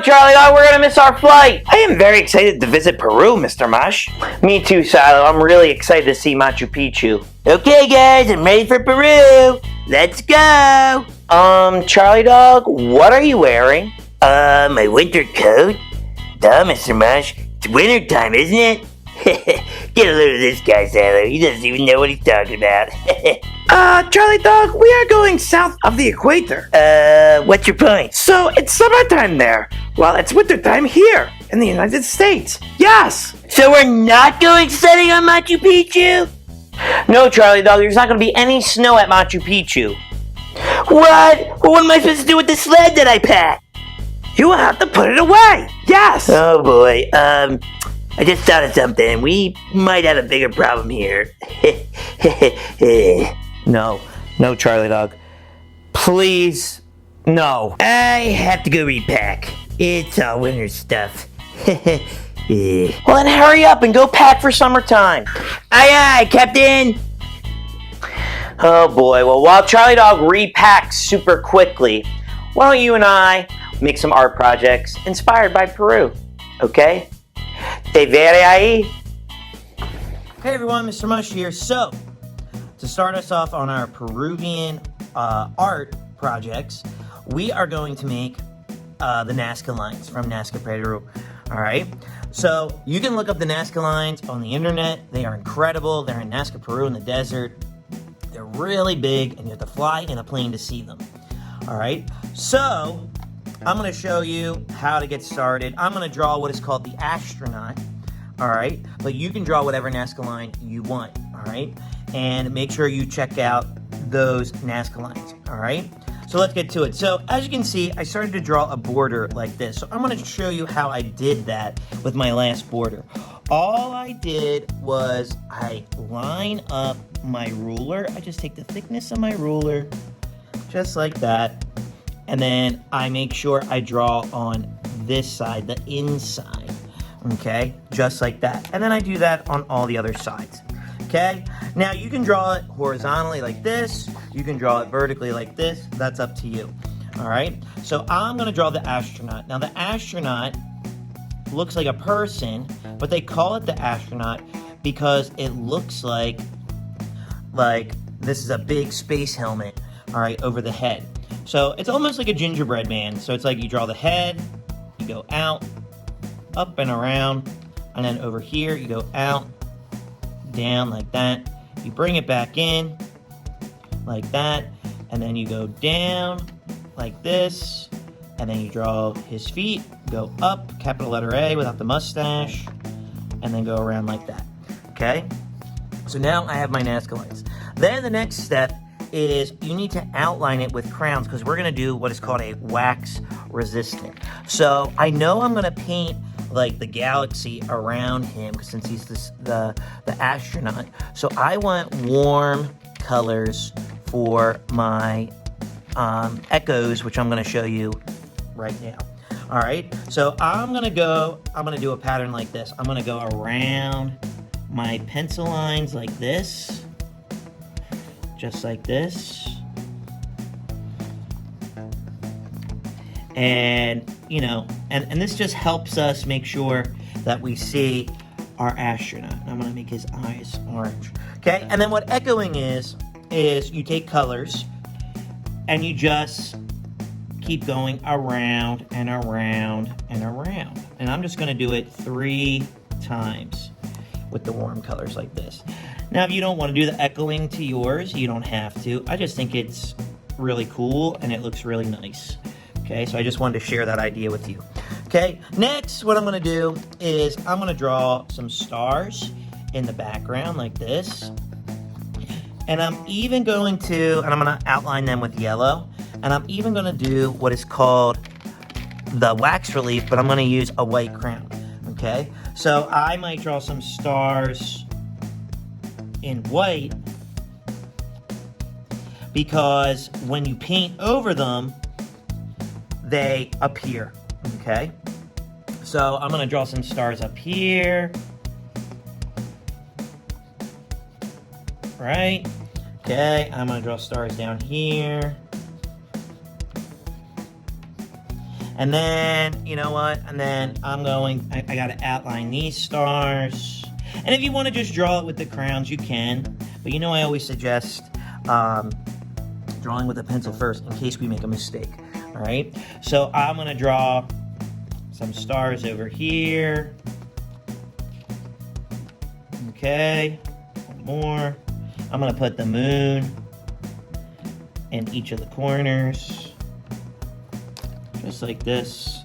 Charlie Dog, we're gonna miss our flight. I am very excited to visit Peru, Mr. Mush. Me too, Cilo. I'm really excited to see Machu Picchu. Okay, guys, I'm ready for Peru. Let's go. Charlie Dog, what are you wearing? My winter coat. Duh, Mr. Mush. It's winter time, isn't it? Get a load of this guy, Silo. He doesn't even know what he's talking about. Charlie Dog, we are going south of the equator. What's your point? So it's summertime there, while it's wintertime here in the United States. Yes! So we're not going sledding on Machu Picchu? No, Charlie Dog, there's not gonna be any snow at Machu Picchu. What? Well, what am I supposed to do with the sled that I packed? You will have to put it away. Yes! Oh boy, I just thought of something. We might have a bigger problem here. No, Charlie Dog. Please, no. I have to go repack. It's all winter stuff. Well, then hurry up and go pack for summertime. Aye, aye, Captain. Oh boy, well, while Charlie Dog repacks super quickly, why don't you and I make some art projects inspired by Peru, okay? Te veré ahí. Hey everyone, Mr. Mush here. So, to start us off on our Peruvian art projects, we are going to make the Nasca Lines from Nasca Peru. Alright, so you can look up the Nasca Lines on the internet. They are incredible. They're in Nasca Peru in the desert. They're really big and you have to fly in a plane to see them. Alright, so I'm going to show you how to get started. I'm going to draw what is called the astronaut. Alright, but you can draw whatever Nasca line you want. Alright, and make sure you check out those Nasca lines. Alright, so let's get to it. So as you can see, I started to draw a border like this. So I'm going to show you how I did that with my last border. All I did was I line up my ruler. I just take the thickness of my ruler, just like that. And then I make sure I draw on this side, the inside, okay? Just like that. And then I do that on all the other sides, okay? Now you can draw it horizontally like this. You can draw it vertically like this. That's up to you, all right? So I'm gonna draw the astronaut. Now the astronaut looks like a person, but they call it the astronaut because it looks like this is a big space helmet, all right, over the head. So it's almost like a gingerbread man. So it's like you draw the head, you go out, up and around, and then over here you go out, down like that. You bring it back in like that, and then you go down like this, and then you draw his feet, go up, capital letter A without the mustache, and then go around like that, okay? So now I have my Nasca lines. Then the next step is you need to outline it with crowns because we're going to do what is called a wax resistant. So I know I'm going to paint like the galaxy around him since he's the astronaut. So I want warm colors for my echoes, which I'm going to show you right now. All right, so I'm going to do a pattern like this. I'm going to go around my pencil lines like this. Just like this. And, you know, and this just helps us make sure that we see our astronaut. I'm going to make his eyes orange. Okay, and then what echoing is you take colors and you just keep going around and around and around. And I'm just going to do it 3 times with the warm colors like this. Now, if you don't want to do the echoing to yours, you don't have to. I just think it's really cool and it looks really nice. Okay, so I just wanted to share that idea with you. Okay, next, what I'm going to do is I'm going to draw some stars in the background like this. And I'm even going to, and I'm going to outline them with yellow. And I'm even going to do what is called the wax relief, but I'm going to use a white crown. Okay, so I might draw some stars in white because when you paint over them, they appear, okay? So I'm going to draw some stars up here, right? Okay, I'm going to draw stars down here. And then, you know what? And then I got to outline these stars. And if you want to just draw it with the crayons, you can. But you know I always suggest drawing with a pencil first in case we make a mistake. All right? So I'm going to draw some stars over here. Okay. One more. I'm going to put the moon in each of the corners. Just like this.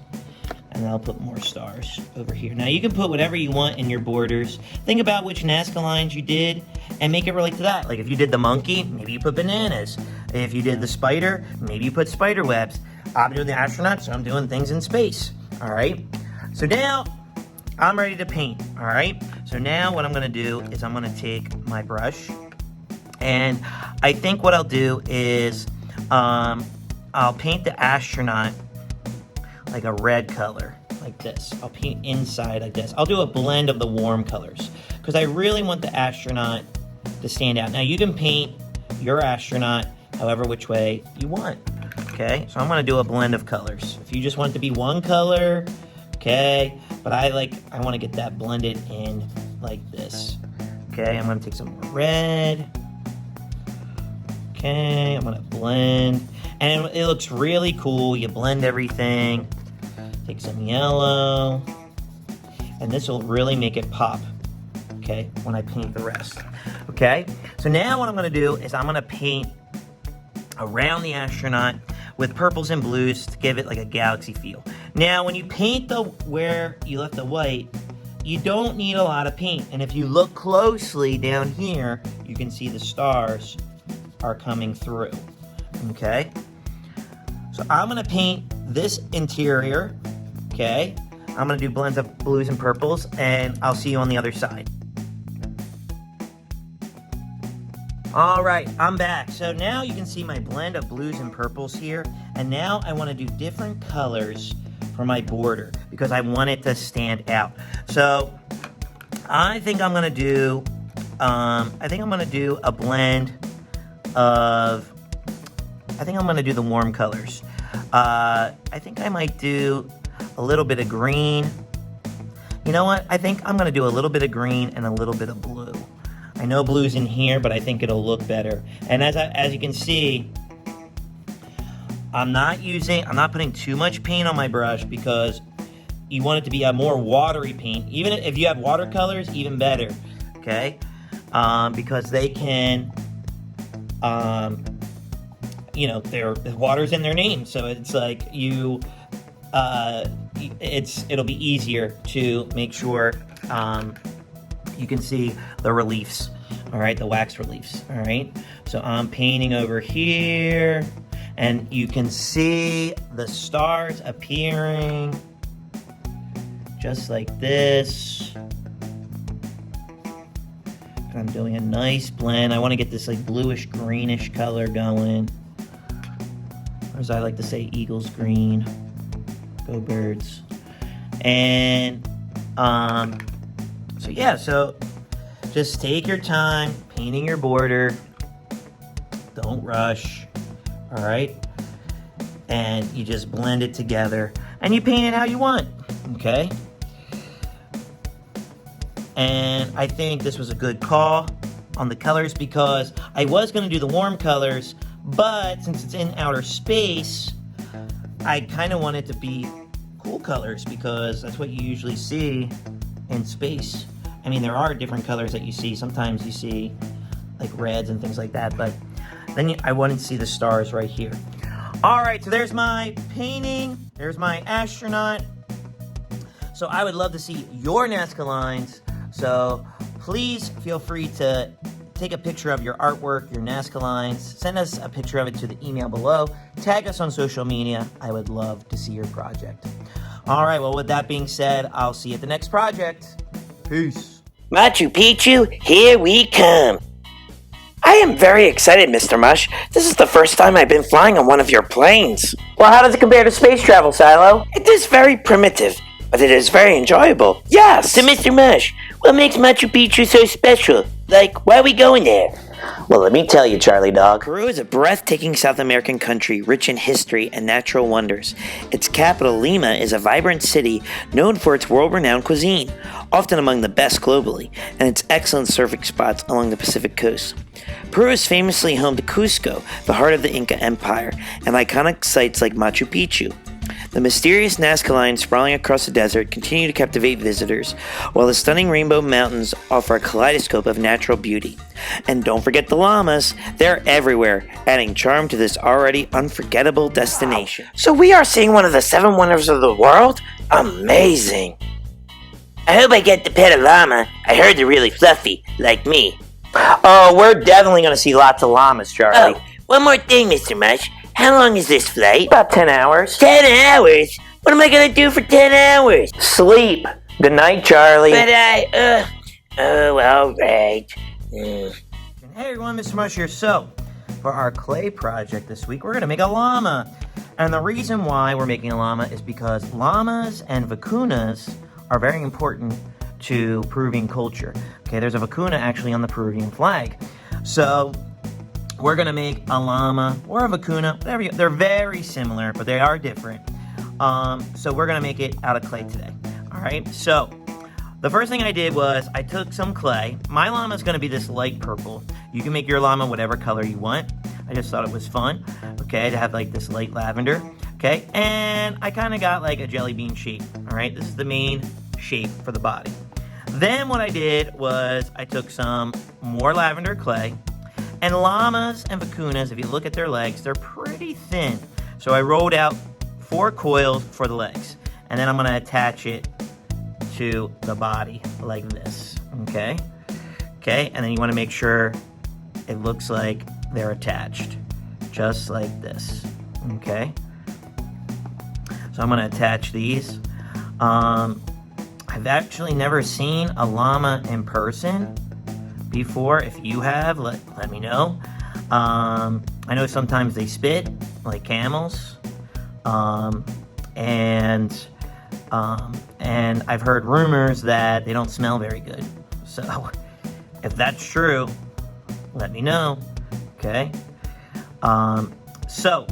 And then I'll put more stars over here. Now you can put whatever you want in your borders. Think about which Nasca lines you did and make it relate to that. Like if you did the monkey, maybe you put bananas. If you did the spider, maybe you put spider webs. I'm doing the astronaut, so I'm doing things in space. All right. So now I'm ready to paint. All right. So now what I'm going to do is I'm going to take my brush. And I think what I'll do is I'll paint the astronaut like a red color, like this. I'll paint inside like this. I'll do a blend of the warm colors because I really want the astronaut to stand out. Now you can paint your astronaut however which way you want. Okay, so I'm gonna do a blend of colors. If you just want it to be one color, okay, but I want to get that blended in like this. Okay, I'm gonna take some more red. Okay, I'm gonna blend. And it looks really cool. You blend everything. Take some yellow. And this will really make it pop. Okay, when I paint the rest. Okay, so now what I'm gonna do is I'm gonna paint around the astronaut with purples and blues to give it like a galaxy feel. Now, when you paint where you left the white, you don't need a lot of paint. And if you look closely down here, you can see the stars are coming through. Okay, so I'm gonna paint this interior. Okay, I'm gonna do blends of blues and purples, and I'll see you on the other side. All right, I'm back. So now you can see my blend of blues and purples here, and now I want to do different colors for my border because I want it to stand out. So I think I'm gonna do a blend of. I think I'm gonna do the warm colors. I think I might do a little bit of green. You know what? I think I'm gonna do a little bit of green and a little bit of blue. I know blue's in here, but I think it'll look better. And as you can see, I'm not putting too much paint on my brush because you want it to be a more watery paint. Even if you have watercolors, even better. Okay, because they can, the water's in their name, so it's like it'll be easier to make sure you can see the reliefs, all right, the wax reliefs, all right. So I'm painting over here, and you can see the stars appearing just like this. And I'm doing a nice blend. I want to get this like bluish greenish color going. Or as I like to say, Eagles green. Go Birds. And so just take your time painting your border. Don't rush. All right? And you just blend it together and you paint it how you want. Okay? And I think this was a good call on the colors because I was going to do the warm colors, but since it's in outer space, I kind of want it to be cool colors because that's what you usually see in space. I mean, there are different colors that you see. Sometimes you see like reds and things like that, but then I wanted to see the stars right here. All right, so there's my painting. There's my astronaut. So I would love to see your Nasca lines. So please feel free to take a picture of your artwork, your Nasca lines. Send us a picture of it to the email below. Tag us on social media. I would love to see your project. All right, well, with that being said, I'll see you at the next project. Peace. Machu Picchu, here we come. I am very excited, Mr. Mush. This is the first time I've been flying on one of your planes. Well, how does it compare to space travel, Cilo? It is very primitive, but it is very enjoyable. Yes! So, Mr. Mush, what makes Machu Picchu so special? Like, why are we going there? Well, let me tell you, Charlie Dog. Peru is a breathtaking South American country rich in history and natural wonders. Its capital, Lima, is a vibrant city known for its world-renowned cuisine, often among the best globally, and its excellent surfing spots along the Pacific coast. Peru is famously home to Cusco, the heart of the Inca Empire, and iconic sites like Machu Picchu. The mysterious Nasca Lines sprawling across the desert continue to captivate visitors, while the stunning Rainbow Mountains offer a kaleidoscope of natural beauty. And don't forget the llamas, they're everywhere, adding charm to this already unforgettable destination. So we are seeing one of the 7 wonders of the world? Amazing! I hope I get to pet a llama. I heard they're really fluffy, like me. Oh, we're definitely going to see lots of llamas, Charlie. Oh, one more thing, Mr. Mush. How long is this flight? About 10 hours. 10 hours? What am I gonna do for 10 hours? Sleep. Good night, Charlie. But alright. Hey everyone, Mr. Mush here. So, for our clay project this week, we're going to make a llama. And the reason why we're making a llama is because llamas and vicuñas are very important to Peruvian culture. Okay, there's a vicuña actually on the Peruvian flag. So, we're going to make a llama or a vicuña, whatever. They're very similar, but they are different. So we're going to make it out of clay today. All right, so the first thing I did was I took some clay. My llama is going to be this light purple. You can make your llama whatever color you want. I just thought it was fun, okay, to have like this light lavender, okay? And I kind of got like a jelly bean shape, all right? This is the main shape for the body. Then what I did was I took some more lavender clay. And llamas and vicuñas, if you look at their legs, they're pretty thin. So I rolled out 4 coils for the legs. And then I'm going to attach it to the body like this. Okay? Okay, and then you want to make sure it looks like they're attached. Just like this. Okay? So I'm going to attach these. I've actually never seen a llama in person before. If you have, let me know. I know sometimes they spit like camels, and I've heard rumors that they don't smell very good. So if that's true, let me know. Okay. So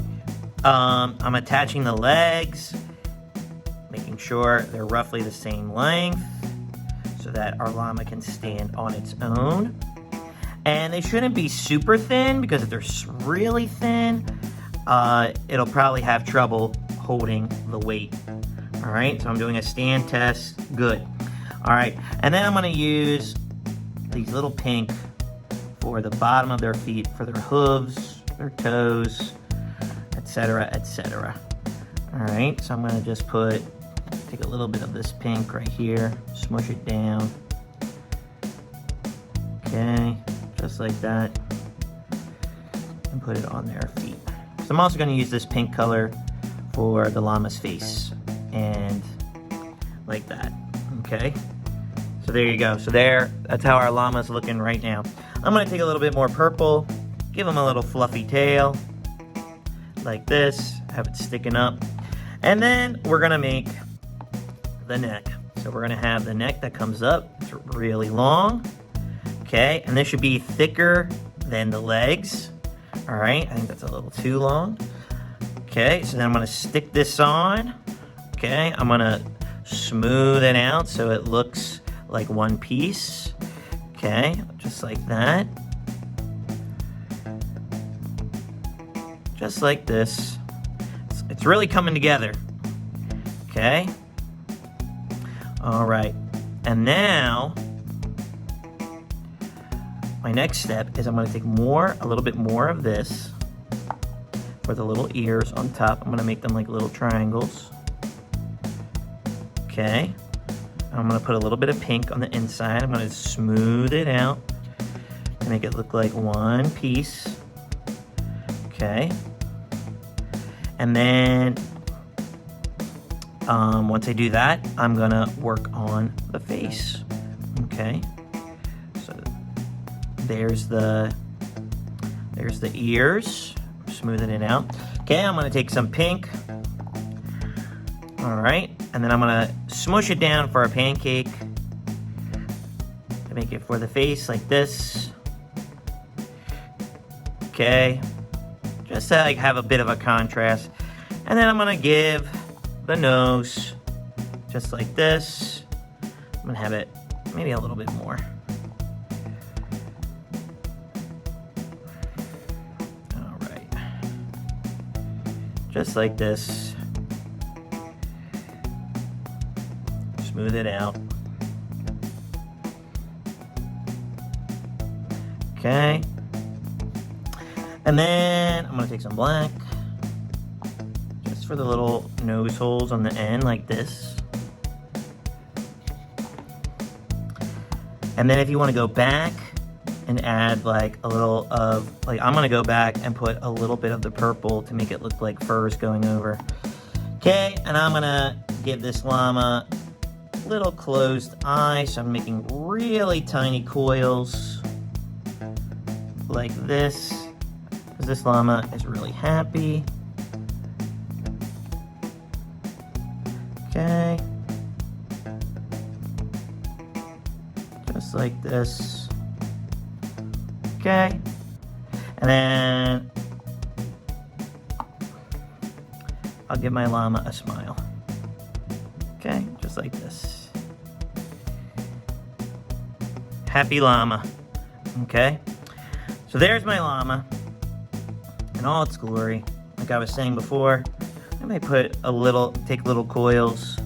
I'm attaching the legs, making sure they're roughly the same length, so that our llama can stand on its own. And they shouldn't be super thin, because if they're really thin, it'll probably have trouble holding the weight. All right, so I'm doing a stand test. Good. All right, and then I'm going to use these little pink for the bottom of their feet, for their hooves, their toes, etc., etc. All right, so I'm going to just take a little bit of this pink right here, smush it down. Okay, just like that. And put it on their feet. So I'm also going to use this pink color for the llama's face. And like that. Okay, so there you go. So that's how our llama's looking right now. I'm going to take a little bit more purple, give him a little fluffy tail, like this, have it sticking up. And then we're going to make the neck. So we're going to have the neck that comes up. It's really long. Okay, and this should be thicker than the legs. All right, I think that's a little too long. Okay, so then I'm going to stick this on. Okay, I'm going to smooth it out so it looks like one piece. Okay, just like that. Just like this. It's really coming together. Okay. All right. And now, my next step is I'm going to take a little bit more of this for the little ears on top. I'm going to make them like little triangles. Okay. I'm going to put a little bit of pink on the inside. I'm going to smooth it out and make it look like one piece. Okay. And then once I do that, I'm going to work on the face. Okay. So there's the ears. Smoothing it out. Okay, I'm going to take some pink. All right. And then I'm going to smush it down for a pancake. To make it for the face like this. Okay, just to like have a bit of a contrast. And then I'm gonna give the nose just like this. I'm gonna have it maybe a little bit more. All right, just like this. Smooth it out. Okay. And then I'm gonna take some black, just for the little nose holes on the end, like this. And then if you want to go back and add like a little of, like I'm gonna go back and put a little bit of the purple to make it look like furs going over. Okay, and I'm gonna give this llama little closed eye, so I'm making really tiny coils like this. This llama is really happy. Okay. Just like this. Okay. And then I'll give my llama a smile. Okay, just like this. Happy llama. Okay. So there's my llama in all its glory. Like I was saying before, I may put a little, take little coils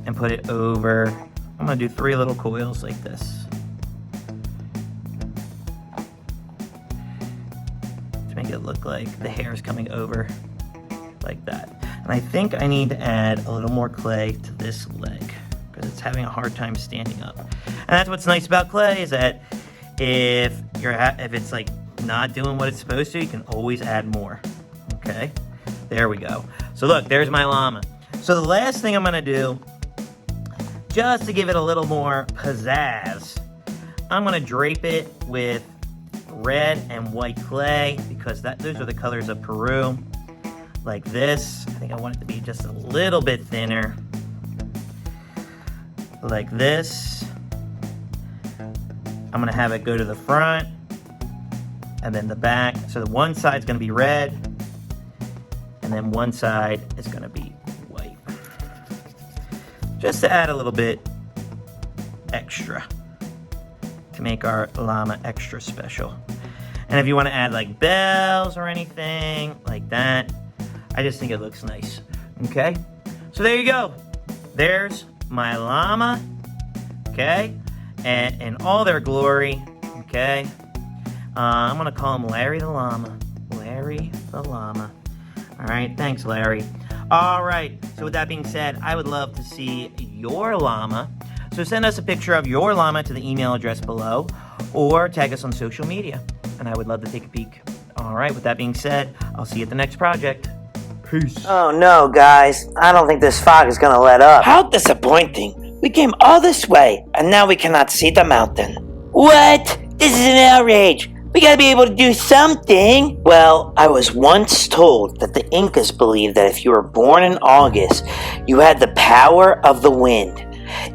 and put it over. I'm gonna do 3 little coils like this to make it look like the hair is coming over like that. And I think I need to add a little more clay to this leg because it's having a hard time standing up. And that's what's nice about clay, is that if it's like not doing what it's supposed to, you can always add more. Okay, there we go. So look, there's my llama. So the last thing I'm gonna do, just to give it a little more pizzazz, I'm gonna drape it with red and white clay, because those are the colors of Peru. Like this. I think I want it to be just a little bit thinner. Like this. I'm gonna have it go to the front and then the back. So the one side's gonna be red, and then one side is gonna be white. Just to add a little bit extra, to make our llama extra special. And if you wanna add like bells or anything like that, I just think it looks nice, okay? So there you go. There's my llama, okay? And in all their glory, okay? I'm gonna call him Larry the Llama. Larry the Llama. All right, thanks, Larry. All right, so with that being said, I would love to see your llama. So send us a picture of your llama to the email address below, or tag us on social media, and I would love to take a peek. All right, with that being said, I'll see you at the next project. Peace. Oh no, guys. I don't think this fog is gonna let up. How disappointing. We came all this way, and now we cannot see the mountain. What? This is an outrage. We gotta be able to do something. Well, I was once told that the Incas believed that if you were born in August, you had the power of the wind.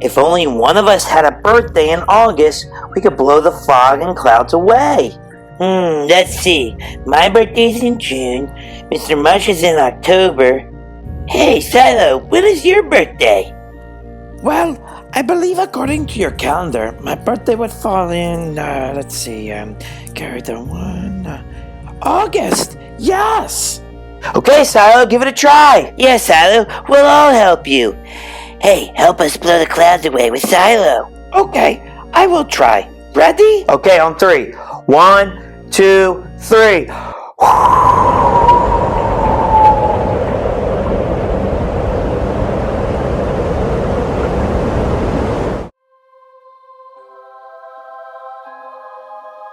If only one of us had a birthday in August, we could blow the fog and clouds away. Let's see. My birthday's in June. Mr. Mush is in October. Hey, Cilo, when is your birthday? Well, I believe according to your calendar, my birthday would fall in, let's see, carry the one, August, yes! Okay, Silo, give it a try. Yes, Cilo, we'll all help you. Hey, help us blow the clouds away with Cilo. Okay, I will try. Ready? Okay, on 3. 1, 2, 3.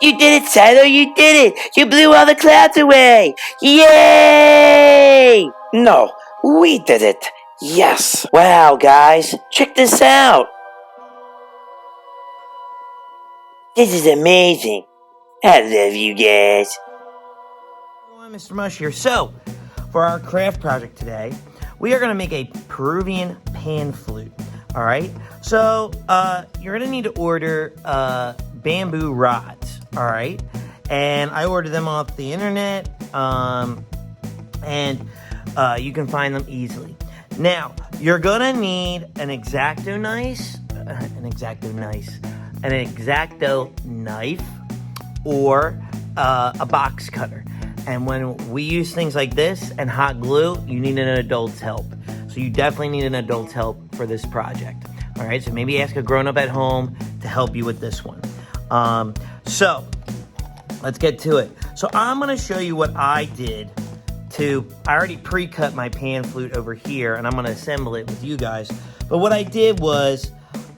You did it, Cilo, you did it! You blew all the clouds away! Yay! No, we did it. Yes. Wow, guys, check this out. This is amazing. I love you guys. Everyone, Mr. Mush here. So, for our craft project today, we are going to make a Peruvian pan flute. All right. So, you're going to need to order bamboo rods. All right. and I ordered them off the internet, and you can find them easily. Now, you're gonna need an X-Acto knife, or a box cutter. And when we use things like this and hot glue, you need an adult's help. So you definitely need an adult's help for this project. All right, so maybe ask a grown-up at home to help you with this one. So let's get to it. So I'm gonna show you what I did I already pre-cut my pan flute over here, and I'm gonna assemble it with you guys. But what I did was,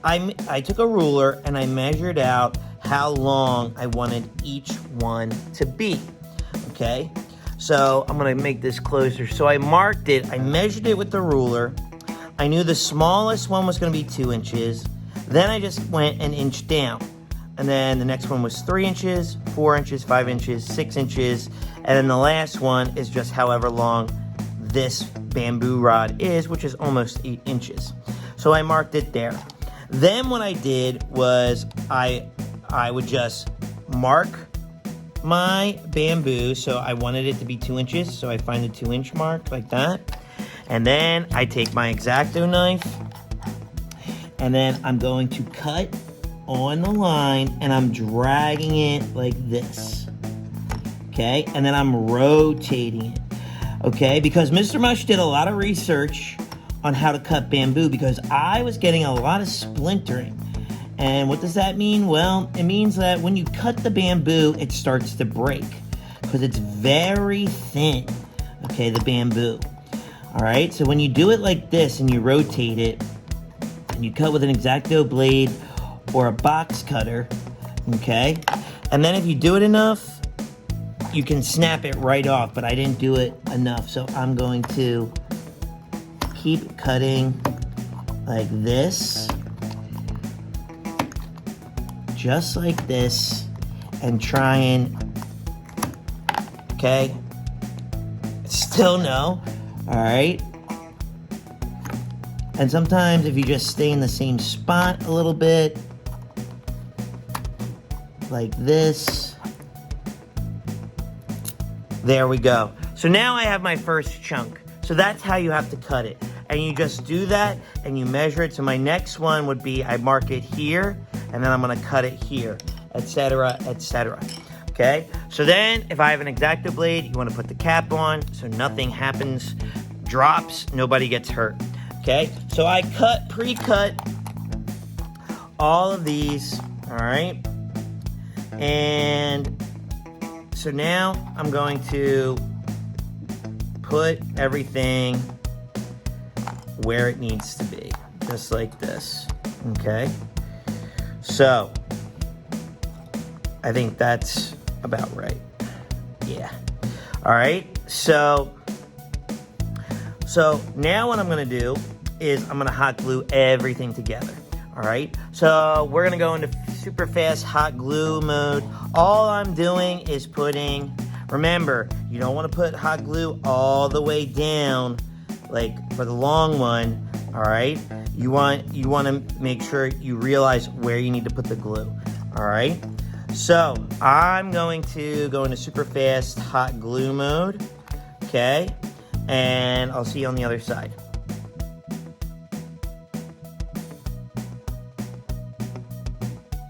I took a ruler and I measured out how long I wanted each one to be, okay? So I'm gonna make this closer. So I marked it, I measured it with the ruler. I knew the smallest one was gonna be 2 inches. Then I just went an inch down. And then the next one was 3 inches, 4 inches, 5 inches, 6 inches. And then the last one is just however long this bamboo rod is, which is almost 8 inches. So I marked it there. Then what I did was I would just mark my bamboo. So I wanted it to be 2 inches. So I find the 2 inch mark like that. And then I take my X-Acto knife, and then I'm going to cut on the line, and I'm dragging it like this, okay? And then I'm rotating it, okay? Because Mr. Mush did a lot of research on how to cut bamboo, because I was getting a lot of splintering. And what does that mean? Well, it means that when you cut the bamboo, it starts to break, because it's very thin, okay, the bamboo. All right, so when you do it like this and you rotate it, and you cut with an X-Acto blade or a box cutter, okay? And then if you do it enough, you can snap it right off, but I didn't do it enough, so I'm going to keep cutting like this, just like this, and trying, okay? Still no, all right? And sometimes if you just stay in the same spot a little bit, like this. There we go. So now I have my first chunk. So that's how you have to cut it. And you just do that and you measure it. So my next one would be, I mark it here, and then I'm gonna cut it here, etc., etc. Okay? So then if I have an X-Acto blade, you wanna put the cap on so nothing happens, drops, nobody gets hurt. Okay? So I pre-cut all of these, all right? And so now I'm going to put everything where it needs to be, just like this, okay? So I think that's about right. Yeah. All right, so now what I'm gonna do is I'm gonna hot glue everything together. All right, so we're gonna go into super fast hot glue mode. All I'm doing is putting, remember, you don't want to put hot glue all the way down, like for the long one. All right, you want to make sure you realize where you need to put the glue. All right, so I'm going to go into super fast hot glue mode. Okay, and I'll see you on the other side.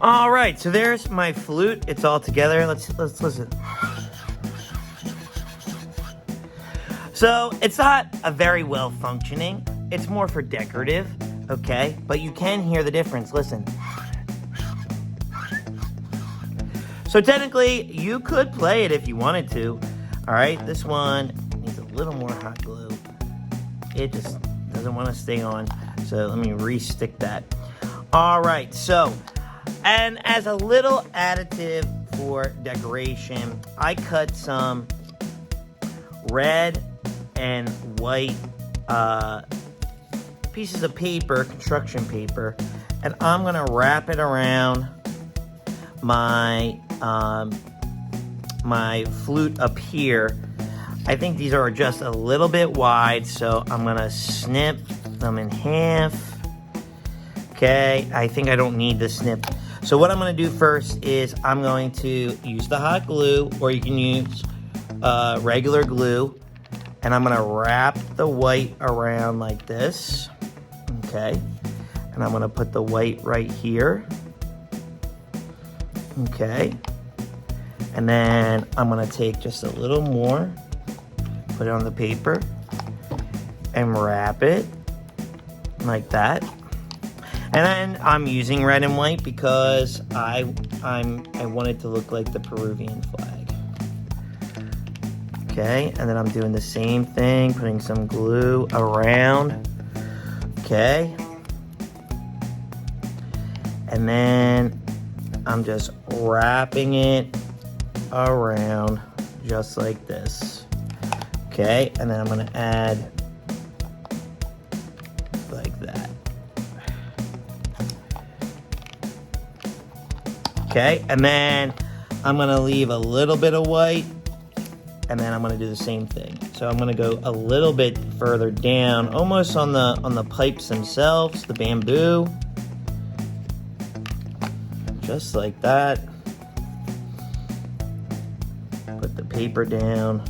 All right, so there's my flute. It's all together. Let's listen. So it's not a very well functioning. It's more for decorative, okay? But you can hear the difference. Listen. So technically, you could play it if you wanted to. All right, this one needs a little more hot glue. It just doesn't want to stay on. So let me re-stick that. All right, so, and as a little additive for decoration, I cut some red and white pieces of paper, construction paper, and I'm gonna wrap it around my my flute up here. I think these are just a little bit wide, so I'm gonna snip them in half. Okay, I think I don't need to snip So what I'm going to do first is I'm going to use the hot glue, or you can use regular glue, and I'm going to wrap the white around like this, okay? And I'm going to put the white right here, okay? And then I'm going to take just a little more, put it on the paper, and wrap it like that. And then I'm using red and white because I want it to look like the Peruvian flag. Okay, and then I'm doing the same thing, putting some glue around. Okay. And then I'm just wrapping it around just like this. Okay, and then I'm gonna add like that. Okay, and then I'm gonna leave a little bit of white, and then I'm gonna do the same thing. So I'm gonna go a little bit further down, almost on the pipes themselves, the bamboo. Just like that. Put the paper down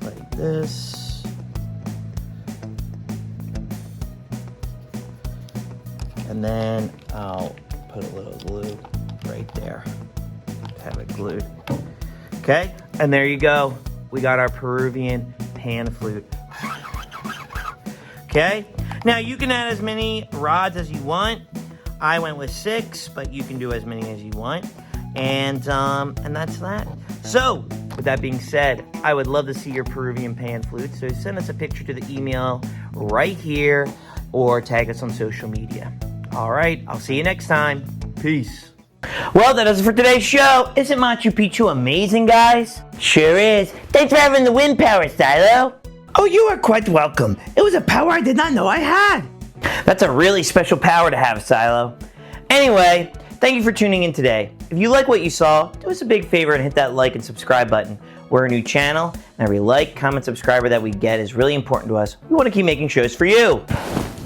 like this. And then I'll put a little glue right there. Have it glued. Okay, and there you go. We got our Peruvian pan flute. Okay, now you can add as many rods as you want. I went with 6, but you can do as many as you want. And that's that. So, with that being said, I would love to see your Peruvian pan flute. So send us a picture to the email right here or tag us on social media. All right, I'll see you next time. Peace. Well, that does it for today's show. Isn't Machu Picchu amazing, guys? Sure is. Thanks for having the wind power, Cilo. Oh, you are quite welcome. It was a power I did not know I had. That's a really special power to have, Cilo. Anyway, thank you for tuning in today. If you like what you saw, do us a big favor and hit that like and subscribe button. We're a new channel, and every like, comment, subscriber that we get is really important to us. We want to keep making shows for you.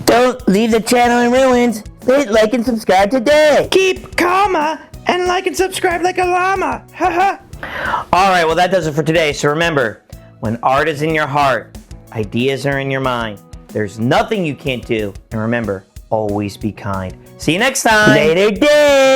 Don't leave the channel in ruins. Hit like and subscribe today. Keep calma and like and subscribe like a llama. Haha. All right, well, that does it for today. So remember, when art is in your heart, ideas are in your mind. There's nothing you can't do. And remember, always be kind. See you next time. Later, day.